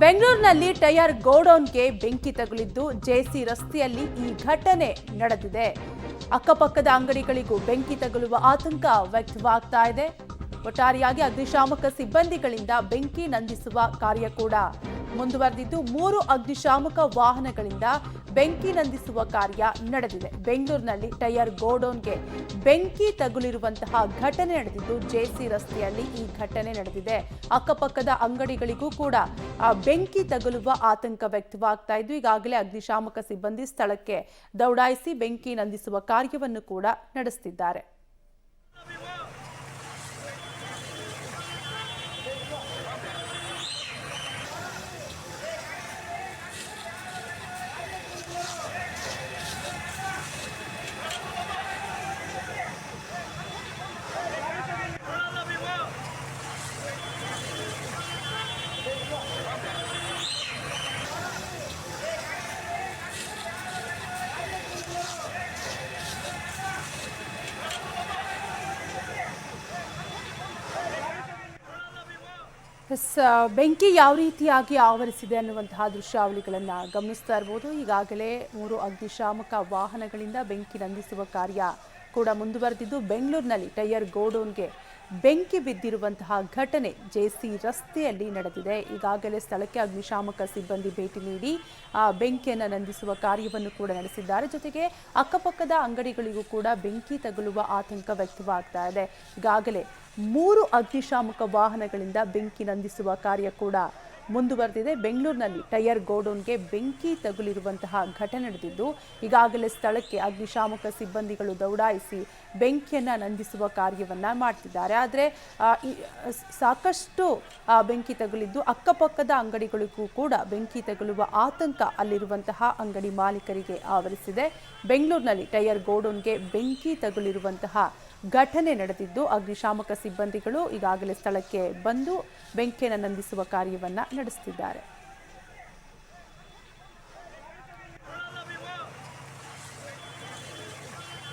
ಬೆಂಗಳೂರಿನಲ್ಲಿ ಟೈರ್ ಗೋಡೌನ್ಗೆ ಬೆಂಕಿ ತಗುಲಿದ್ದು ಜೆಸಿ ರಸ್ತೆಯಲ್ಲಿ ಈ ಘಟನೆ ನಡೆದಿದೆ. ಅಕ್ಕಪಕ್ಕದ ಅಂಗಡಿಗಳಿಗೂ ಬೆಂಕಿ ತಗುಲುವ ಆತಂಕ ವ್ಯಕ್ತವಾಗ್ತಾ ಇದೆ. ಒಟ್ಟಾರೆಯಾಗಿ ಅಗ್ನಿಶಾಮಕ ಸಿಬ್ಬಂದಿಗಳಿಂದ ಬೆಂಕಿ ನಂದಿಸುವ ಕಾರ್ಯ ಕೂಡ ಮುಂದುವರೆದಿದ್ದು 3 ಅಗ್ನಿಶಾಮಕ ವಾಹನಗಳಿಂದ ಬೆಂಕಿ ನಂದಿಸುವ ಕಾರ್ಯ ನಡೆದಿದೆ. ಬೆಂಗಳೂರಿನಲ್ಲಿ ಟೈರ್ ಗೋಡೌನ್ಗೆ ಬೆಂಕಿ ತಗುಲಿರುವಂತಹ ಘಟನೆ ನಡೆದಿದ್ದು ಜೆಸಿ ರಸ್ತೆಯಲ್ಲಿ ಈ ಘಟನೆ ನಡೆದಿದೆ. ಅಕ್ಕಪಕ್ಕದ ಅಂಗಡಿಗಳಿಗೂ ಕೂಡ ಬೆಂಕಿ ತಗುಲುವ ಆತಂಕ ವ್ಯಕ್ತವಾಗ್ತಾ ಇದ್ದು ಈಗಾಗಲೇ ಅಗ್ನಿಶಾಮಕ ಸಿಬ್ಬಂದಿ ಸ್ಥಳಕ್ಕೆ ದೌಡಾಯಿಸಿ ಬೆಂಕಿ ನಂದಿಸುವ ಕಾರ್ಯವನ್ನು ಕೂಡ ನಡೆಸುತ್ತಿದ್ದಾರೆ. ಬೆಂಕಿ ಯಾವ ರೀತಿಯಾಗಿ ಆವರಿಸಿದೆ ಅನ್ನುವಂತಹ ದೃಶ್ಯಾವಳಿಗಳನ್ನು ಗಮನಿಸ್ತಾ ಇರಬಹುದು. ಈಗಾಗಲೇ 3 ಅಗ್ನಿಶಾಮಕ ವಾಹನಗಳಿಂದ ಬೆಂಕಿ ನಂದಿಸುವ ಕಾರ್ಯ ಕೂಡ ಮುಂದುವರೆದಿದ್ದು ಬೆಂಗಳೂರಿನಲ್ಲಿ ಟೈರ್ ಗೋಡೌನ್ಗೆ ಬೆಂಕಿ ಬಿದ್ದಿರುವಂತಹ ಘಟನೆ ಜೆಸಿ ರಸ್ತೆಯಲ್ಲಿ ನಡೆದಿದೆ. ಈಗಾಗಲೇ ಸ್ಥಳಕ್ಕೆ ಅಗ್ನಿಶಾಮಕ ಸಿಬ್ಬಂದಿ ಭೇಟಿ ನೀಡಿ ಬೆಂಕಿಯನ್ನು ನಂದಿಸುವ ಕಾರ್ಯವನ್ನು ಕೂಡ ನಡೆಸಿದ್ದಾರೆ. ಜೊತೆಗೆ ಅಕ್ಕಪಕ್ಕದ ಅಂಗಡಿಗಳಿಗೂ ಕೂಡ ಬೆಂಕಿ ತಗುಲುವ ಆತಂಕ ವ್ಯಕ್ತವಾಗ್ತಾ ಇದೆ. ಈಗಾಗಲೇ 3 ಅಗ್ನಿಶಾಮಕ ವಾಹನಗಳಿಂದ ಬೆಂಕಿ ನಂದಿಸುವ ಕಾರ್ಯ ಕೂಡ ಮುಂದುವರೆದಿದೆ. ಬೆಂಗಳೂರಿನಲ್ಲಿ ಟೈರ್ ಗೋಡೌನ್ಗೆ ಬೆಂಕಿ ತಗುಲಿರುವಂತಹ ಘಟನೆ ನಡೆದಿದ್ದು ಈಗಾಗಲೇ ಸ್ಥಳಕ್ಕೆ ಅಗ್ನಿಶಾಮಕ ಸಿಬ್ಬಂದಿಗಳು ದೌಡಾಯಿಸಿ ಬೆಂಕಿಯನ್ನು ನಂದಿಸುವ ಕಾರ್ಯವನ್ನ ಮಾಡ್ತಿದ್ದಾರೆ. ಆದರೆ ಸಾಕಷ್ಟು ಬೆಂಕಿ ತಗುಲಿದ್ದು ಅಕ್ಕಪಕ್ಕದ ಅಂಗಡಿಗಳಿಗೂ ಕೂಡ ಬೆಂಕಿ ತಗುಲುವ ಆತಂಕ ಅಲ್ಲಿರುವಂತಹ ಅಂಗಡಿ ಮಾಲೀಕರಿಗೆ ಆವರಿಸಿದೆ. ಬೆಂಗಳೂರಿನಲ್ಲಿ ಟೈರ್ ಗೋಡೌನ್ಗೆ ಬೆಂಕಿ ತಗುಲಿರುವಂತಹ ಘಟನೆ ನಡೆದಿದ್ದು ಅಗ್ನಿಶಾಮಕ ಸಿಬ್ಬಂದಿಗಳು ಈಗಾಗಲೇ ಸ್ಥಳಕ್ಕೆ ಬಂದು ಬೆಂಕಿಯನ್ನು ನಂದಿಸುವ ಕಾರ್ಯವನ್ನ ನಡೆಸುತ್ತಿದ್ದಾರೆ.